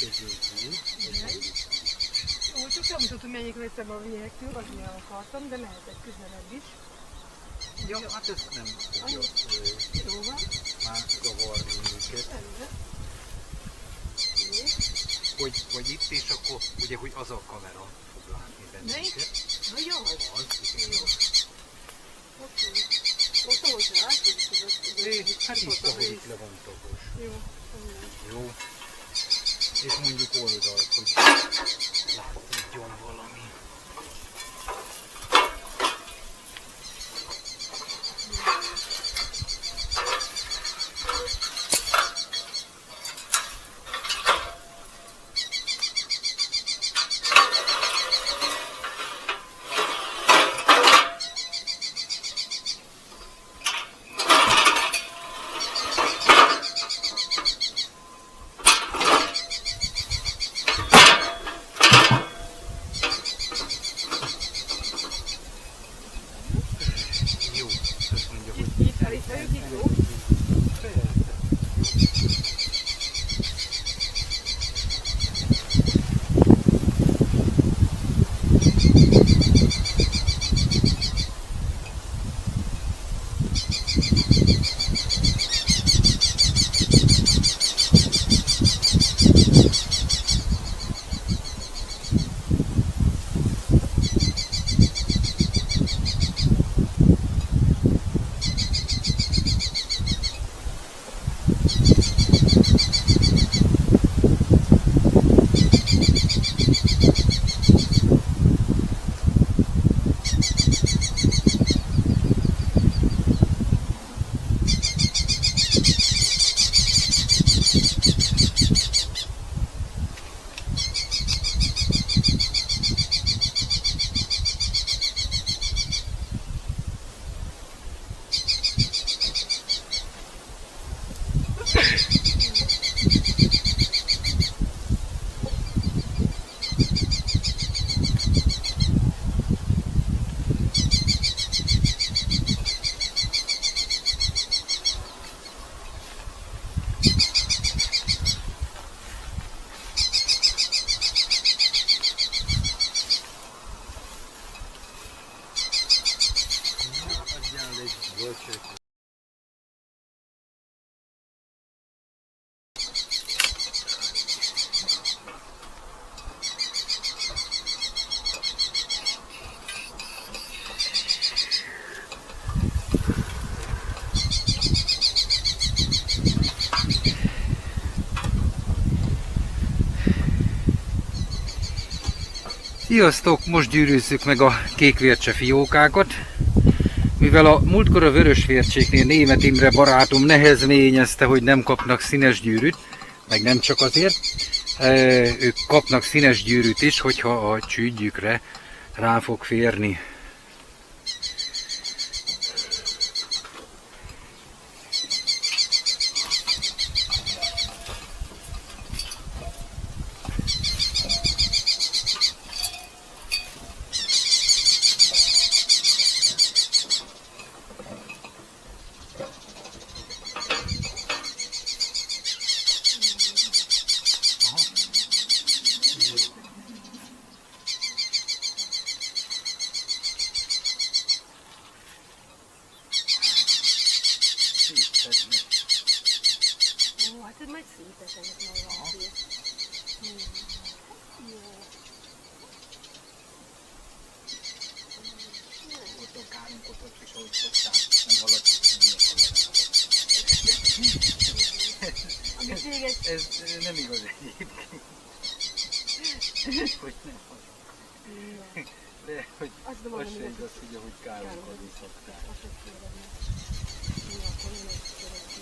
Ó, csak nem mutatom, mennyit veszem a viektől, vagy milyen akartam, de mehetek közelebb is. Ja, hát ezt nem fogja Jó van. már zavarni őket. Hogy itt, és akkor ugye, hogy az a kamera fog látni bennünket. Na jó. Az, igen. Oké. Most ahogy látjuk, Hát itt, ahogy itt levontagos. Jó. Jó. És mondjuk oldalt, hogy látszódjon valami. Sziasztok! Most gyűrűzzük meg a kékvércse fiókákat. Mivel a múltkor a vörösvércséknél Németh Imre barátom nehezményezte, hogy nem kapnak színes gyűrűt, meg nem csak azért, ők kapnak színes gyűrűt is, hogyha a csügyükre rá fog férni. Ó, hát ez majd szítesenek majd valaki. Ott a kárunkotot is, ahogy szokták, nem haladjuk Amit téged... Ez nem igaz egyébként. Hogy nem. De hogy az se igaz, hogy ahogy kárunkodni szokták. Azt se kérem. Jó, akkor én ezt szeretném.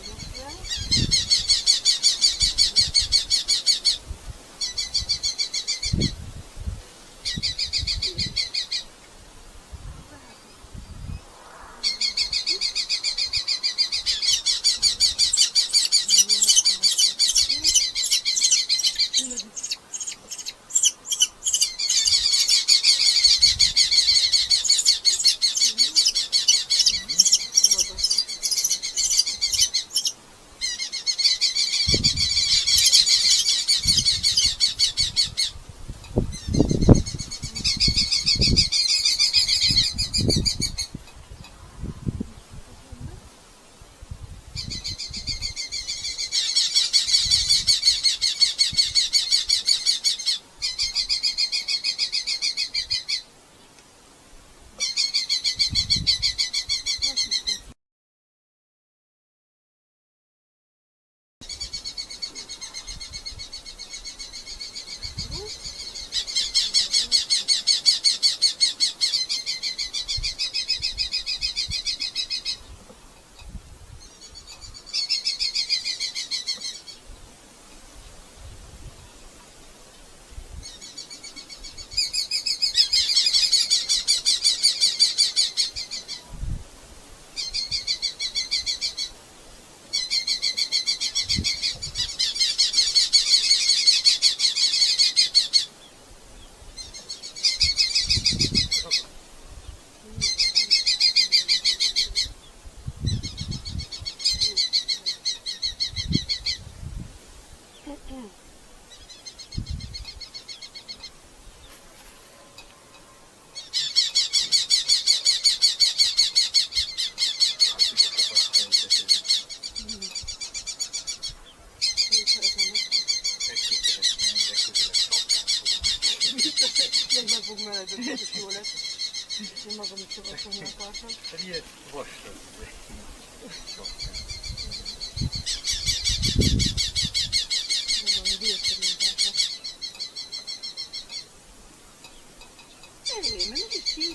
Nem fog melegedni, és jó lesz. Én magam is csavasolni akartam. Hát ilyet vastag. Valami vérszerűntásra. Elég, mert is ki.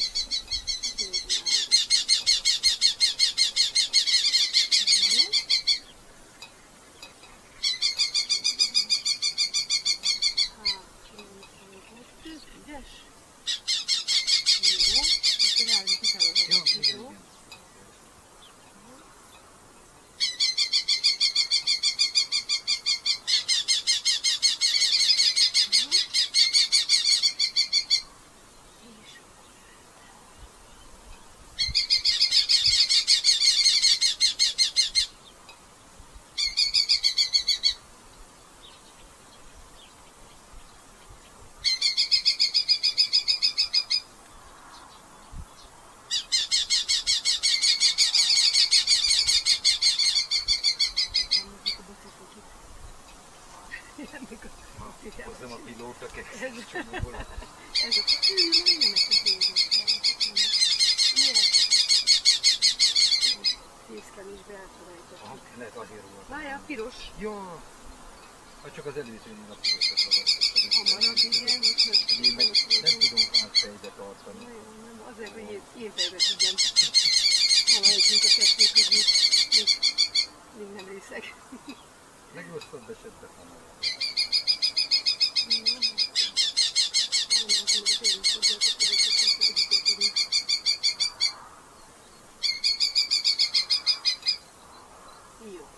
Hozzam a pilóta egy csomóból. Ez a nem nekem dolgok. Miért? Fészkelésbe elfelejtettem. Lehet azért volt. Várjál, piros. Ja, hát csak az előzőnél a pirosat ragasztottam. Hamarabb, igen, Én meg nem tudom átfejbe tartani. nem, azért, hogy én fejbe tudjam. Valahelyünk a kettő közül még nem részeg. Legrosszabb esetben hamarabb. Jó.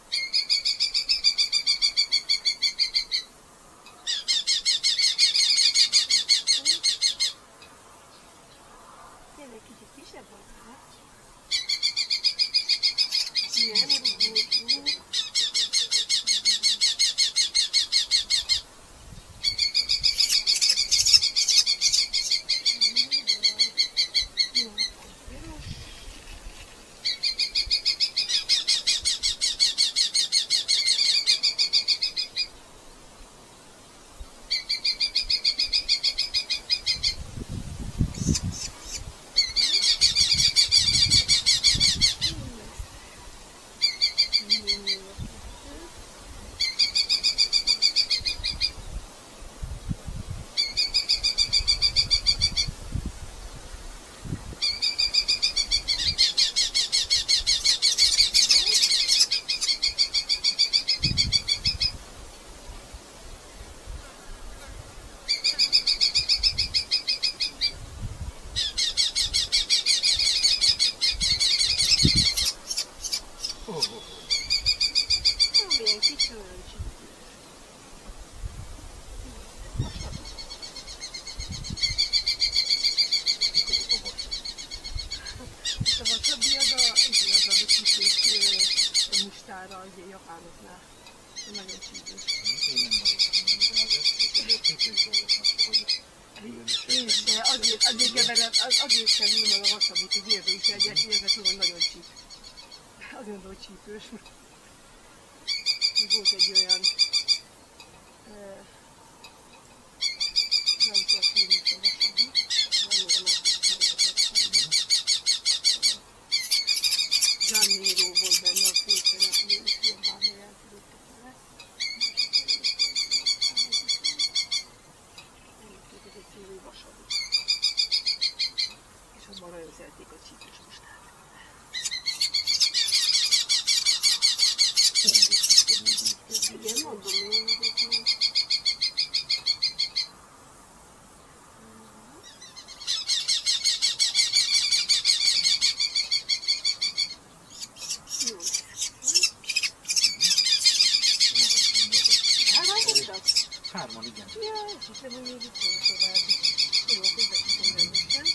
Tényleg kicsit kisebb volt, hát? Nem, rúgósunk. Milyen kis hölgy. A vasabbi az a kicsit a mustára, az ilyen japánoknál. Nagyon csípős. Én nem vagyok, de kicsit olvasnak, Én se, azért keverem, azért kerülöm el a vasabit, hogy érzem is egyet, érzem, hogy nagyon csíp. Azt mondom, hogy csípős. Volt egy olyan francia film is a vasabi, annyira Jean Miro volt benne a főszereplő, és jobbán eltudottak vele. Eljötték egy szívű vasabi. És abban nagyon szerették a csípős mustát. Igen, mondom én, hogy ez nem. Jó. Elvágottak? Hárman, igen. Ja, azt hiszem, hogy még itt van tovább. Jó, hogy beszéltem rendesen.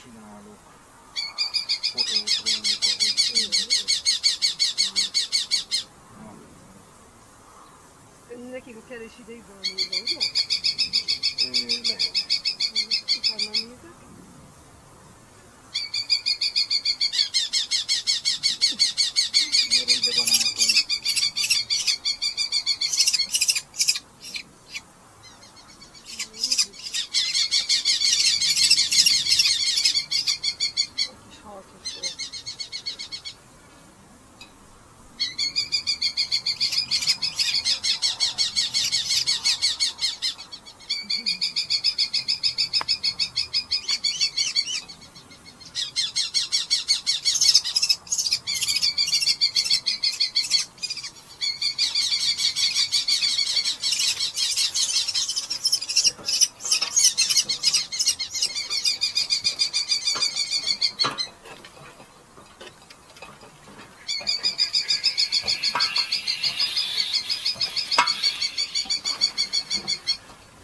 Csinálok fotót róluk, ahogy... nekik a kerés idejükben a nézve, ugye? Lehet. Utána nézek. Gyere ide, barátom. A kis halkosról.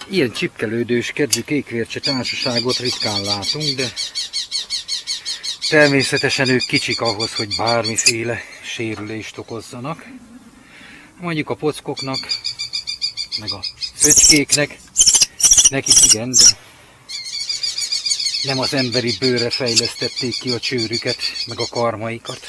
Ilyen csipkelődős kedvű kékvércse társaságot ritkán látunk, de természetesen ők kicsik ahhoz, hogy bármiféle sérülést okozzanak. Mondjuk a pockoknak, meg a szöcskéknek, nekik igen, de nem az emberi bőrre fejlesztették ki a csőrüket, meg a karmaikat.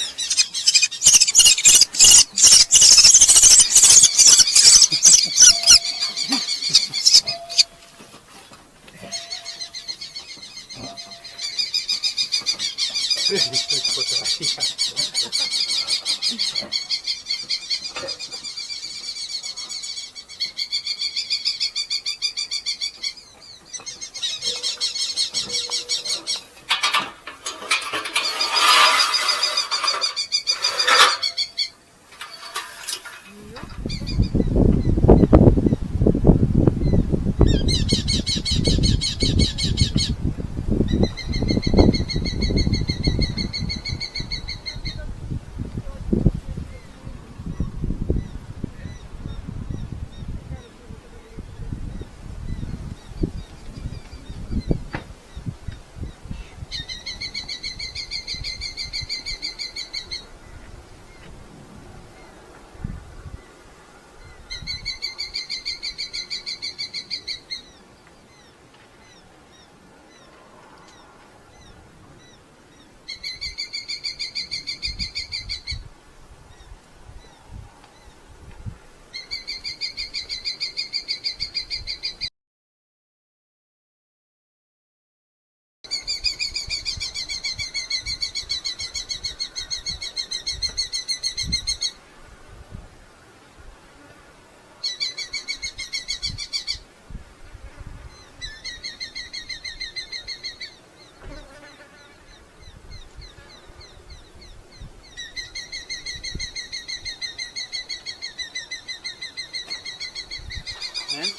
Nem?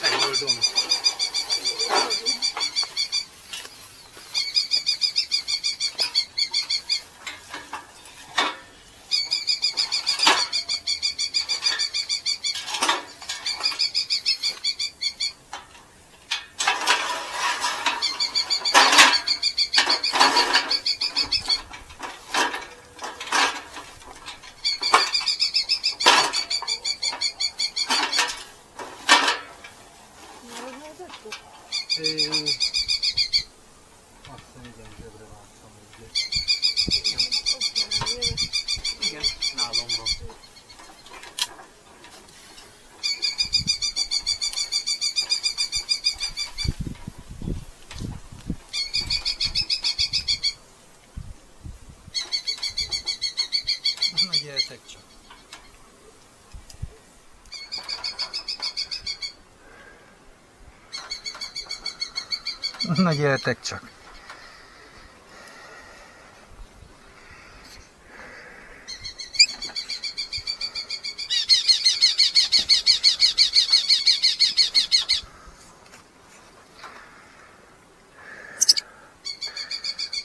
Megoldom. Azt hiszem, igen, zsebre vágtam egyet. Igen, nálam van. Na, gyertek csak. Na, gyertek csak.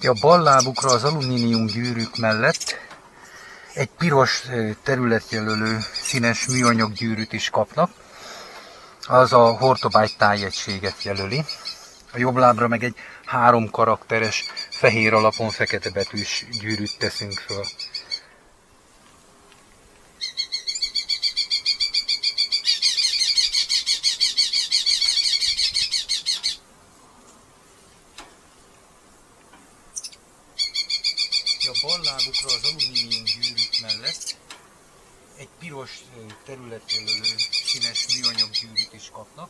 A bal lábukra az alumínium gyűrűk mellett egy piros területjelölő színes műanyag gyűrűt is kapnak. Az a Hortobágy tájegységet jelöli. A jobb lábra meg egy 3 karakteres, fehér alapon fekete betűs gyűrűt teszünk föl. piros területjelölő színes műanyag gyűrűt is kapnak.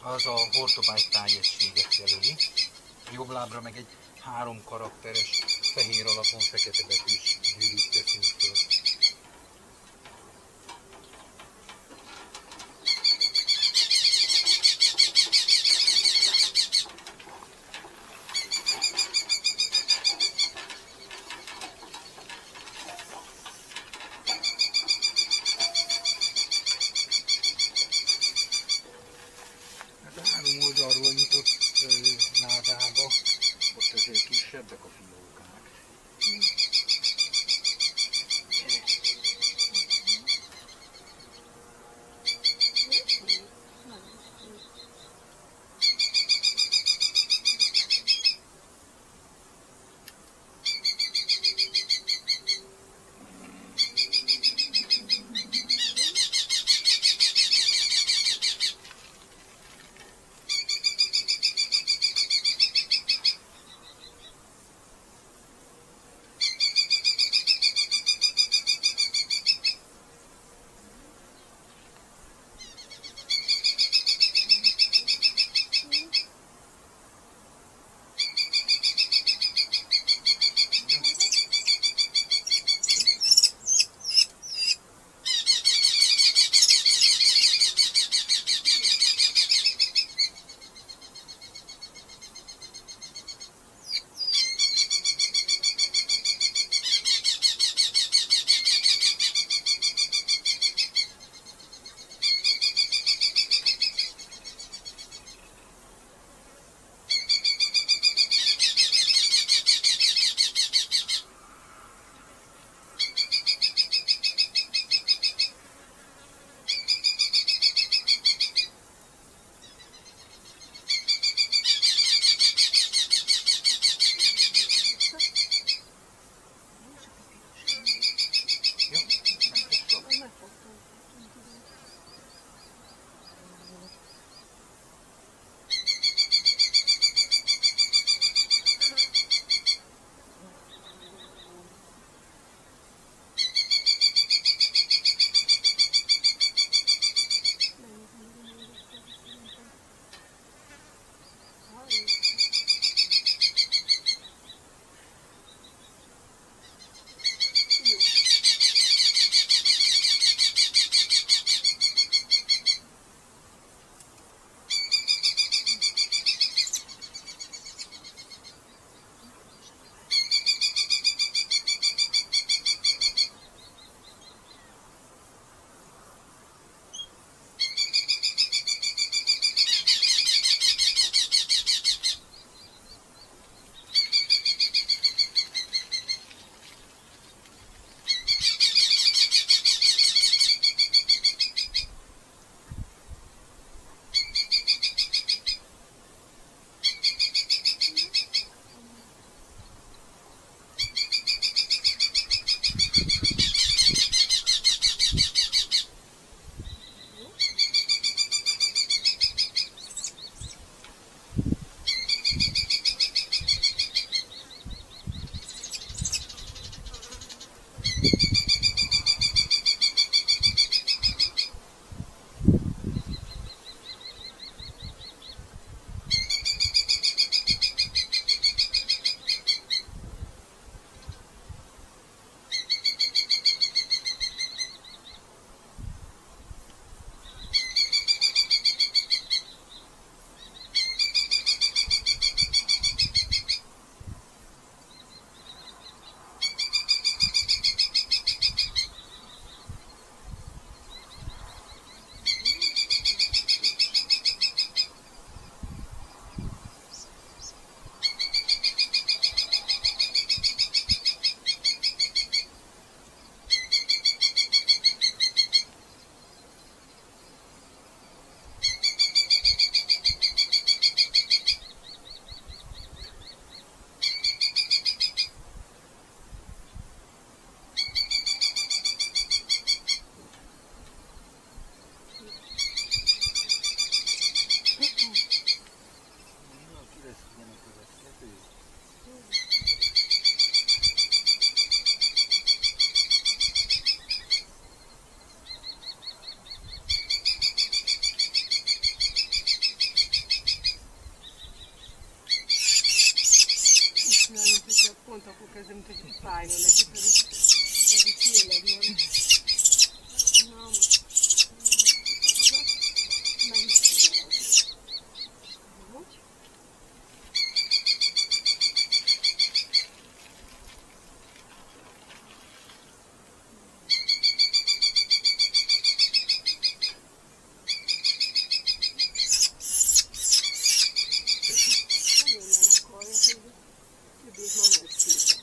Az a Hortobágy tájegységet jelöli. A jobb lábra meg egy 3 karakteres, fehér alapon fekete betűs gyűrűt teszünk föl. Három oldalról nyitott ládába, ott azért kisebbek a fiókák. érzem, hogy fájna neki, pedig tényleg nem. Na, most meg is tudod. Úgy. Nagyon nem akarja, hogy többé van egy szép.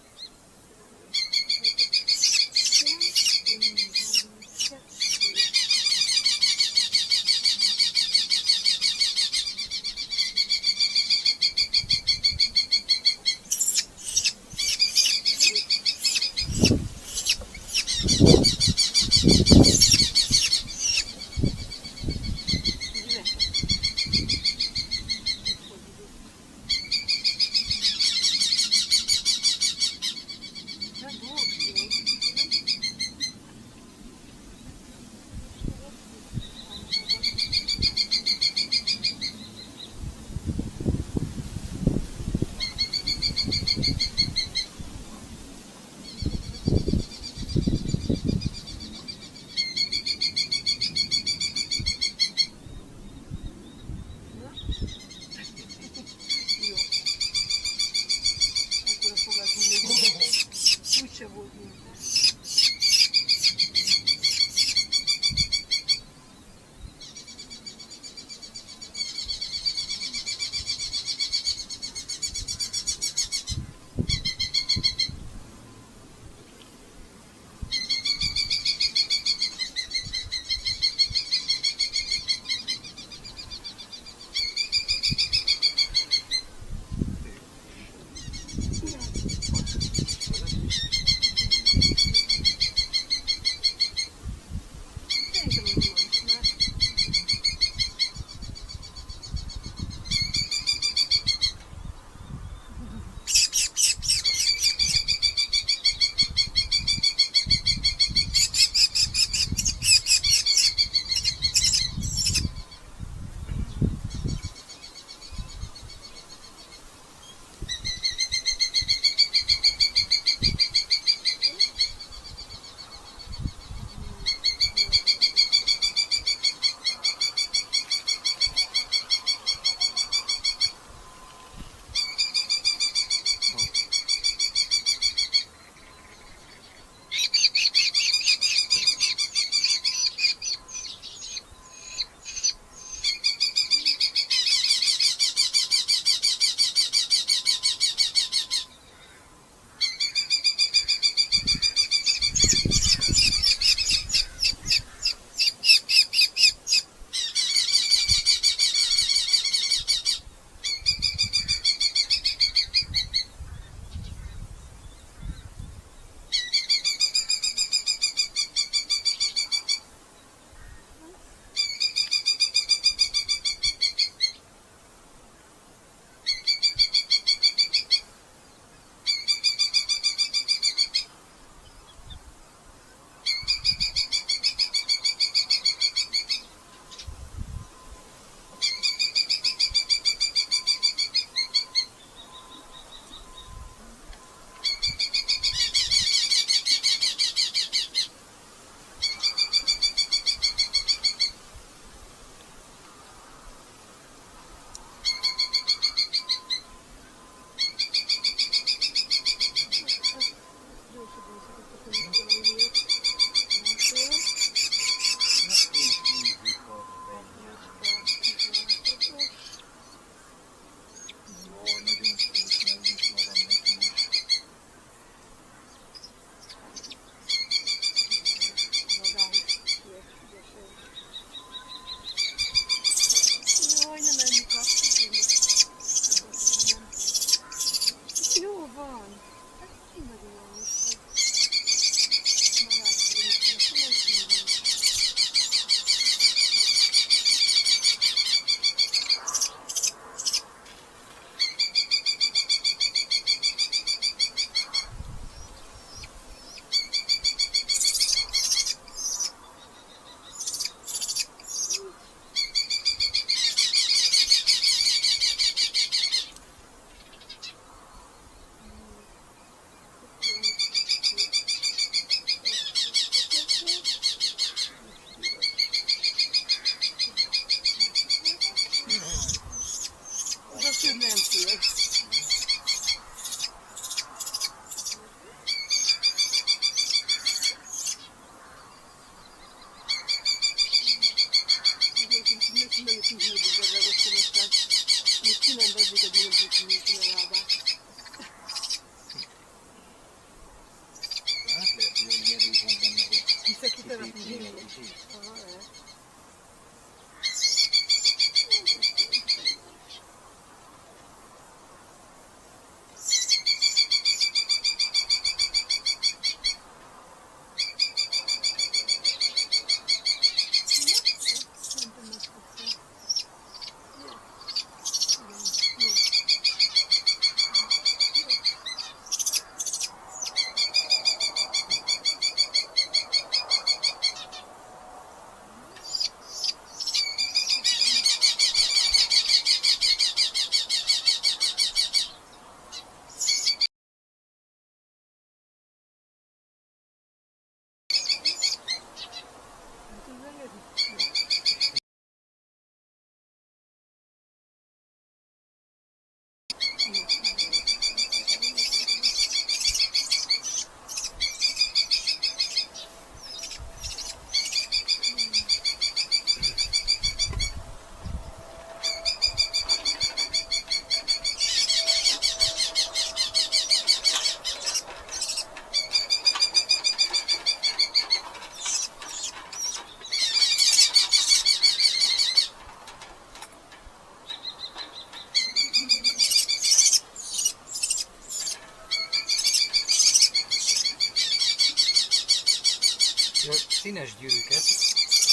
színes gyűrűket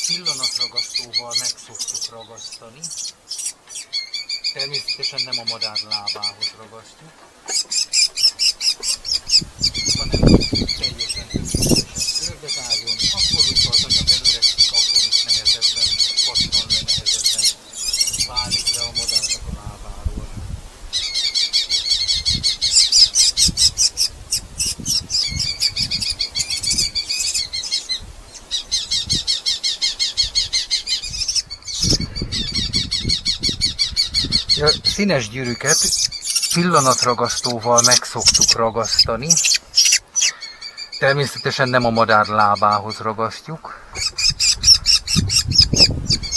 pillanatragasztóval meg szoktuk ragasztani. Természetesen nem a madár lábához ragasztjuk, hanem teljesen körbezárjon. Akkor, hogyha az anyag előrekszik, akkor is nehezebben pattan le, nehezebben válik le a madárnak a lábáról. A színes gyűrűket pillanatragasztóval meg szoktuk ragasztani. Természetesen nem a madár lábához ragasztjuk,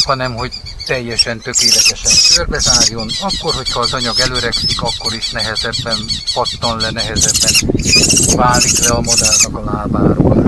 hanem hogy teljesen tökéletesen körbezárjon. Akkor, hogyha az anyag előrekszik, akkor is nehezebben pattan le, nehezebben válik le a madárnak a lábáról.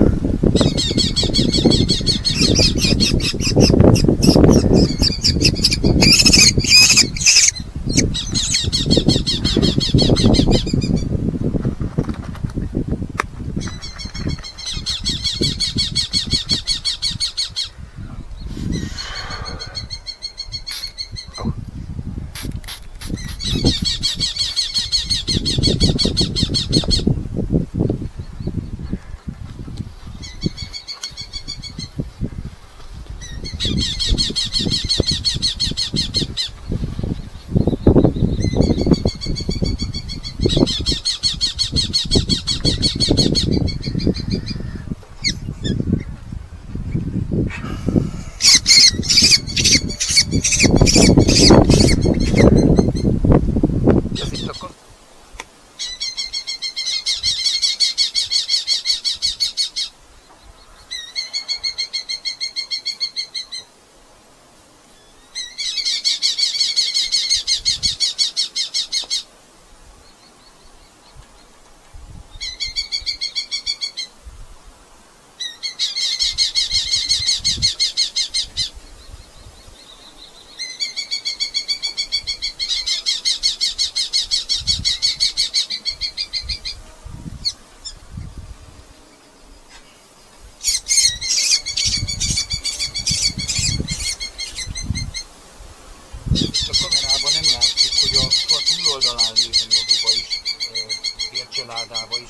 Ládában is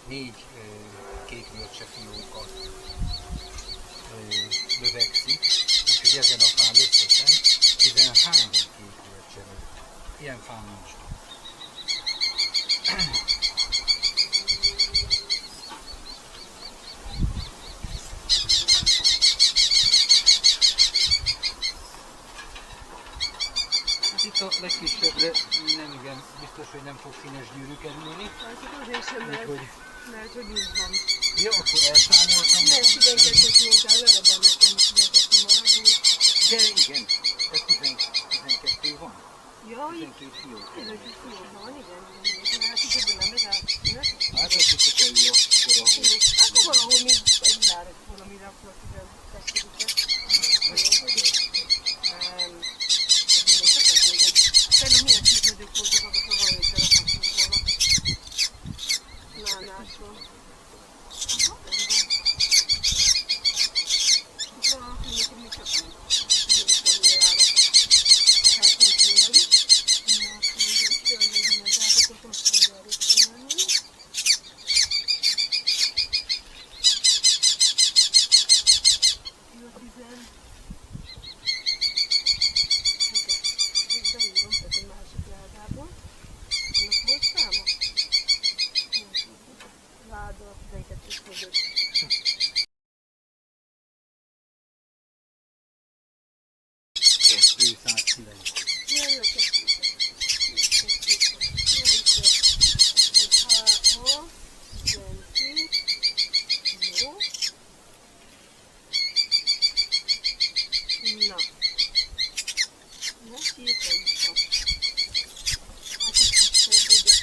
4 kékmércse fióka növekszik, úgyhogy ezen a fán összesen 13 kékmércse nő. Ilyen fán nincs. Itt a legkisebbre nem igen, biztos, hogy nem fog színes gyűrű kerülni. Hát azért sem, mert hogy úgy van. Ja, akkor elszámoltam. Nem, 12-t mondtál, legalább nekem 12 maradni. De igen, tehát 12 van. Ja, 12 fiók. 12 fiók van, igen. Hát itt ebben nem megállsz. Hát azt hiszem, hogy ő akkor ahol. Hát valahol még egy várok valamire, akkor tudom teszteliket. Szerintem milyen kis nagyobb voltak azok, ha valamit berakhatunk volna. Nánásról. Aha, itt van, hogy nekem mit kapunk. Itt van, hogy tehát nincs néha is. Na, akkor még tényleg mindent átadott, most tudja arra csinálni. Jó, 10. Beírom, tehát egy másik ládából. Annak volt száma? Láda, 12 között. 209. Ja, jó, 209. Jó. Na. Most írtam is a... Hát itt is szebb, ugye.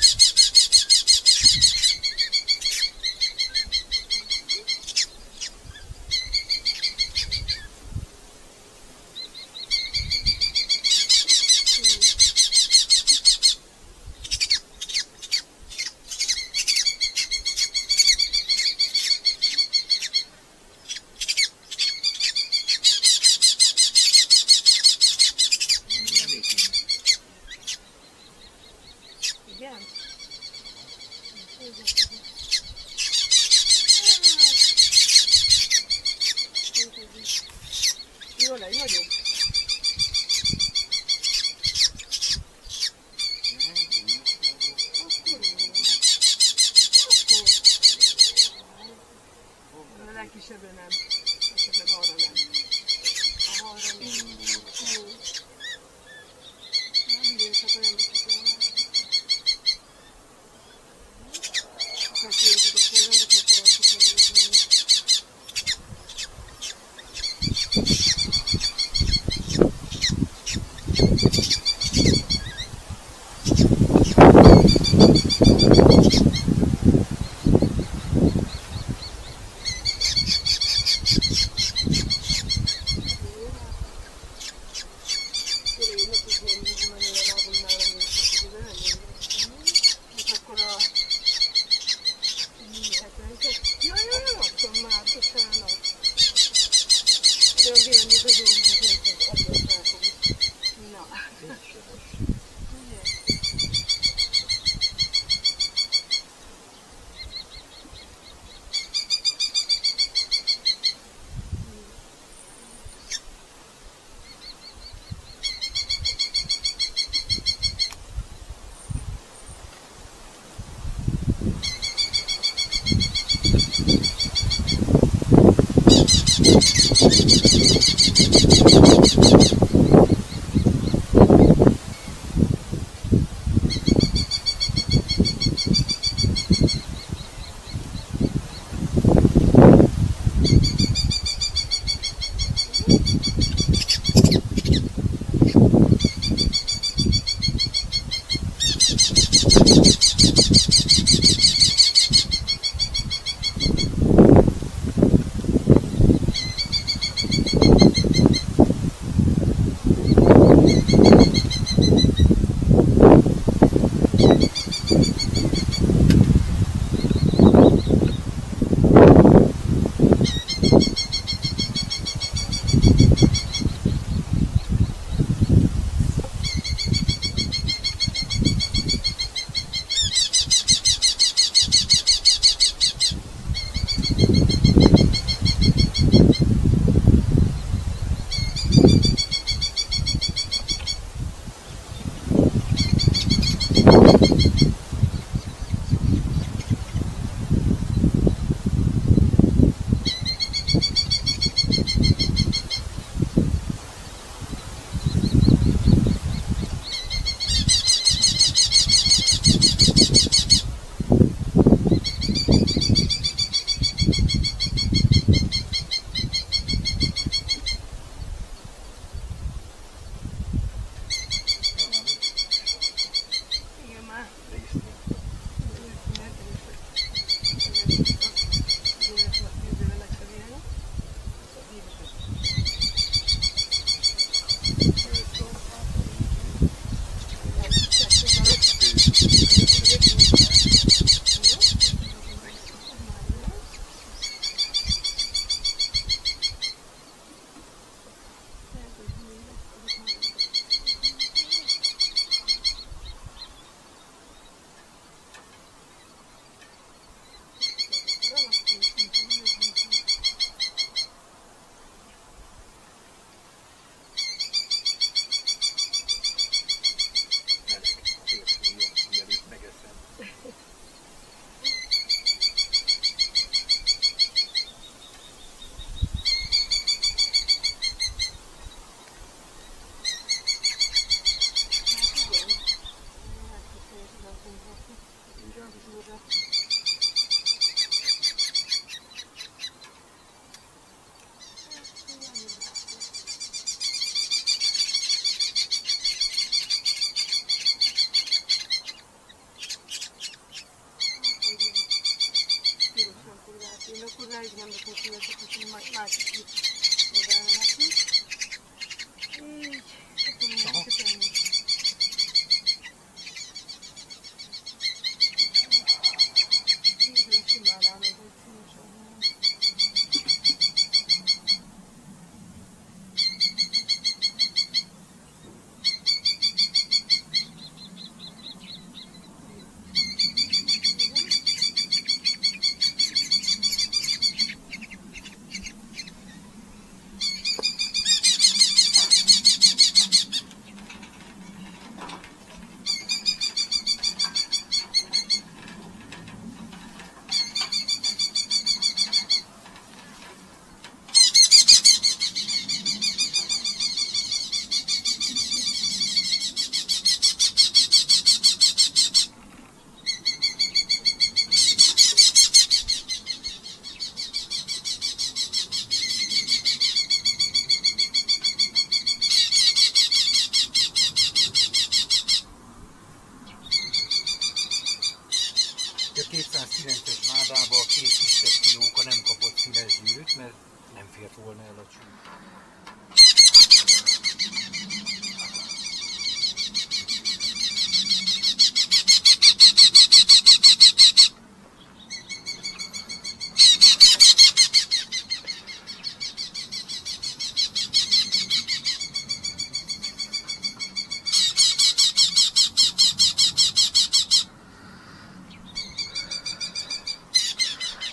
fért volna el a cső.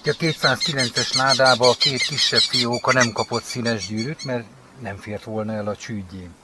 A 209-es ládába a két kisebb fióka nem kapott színes gyűrűt, mert nem fért volna el a csődjén.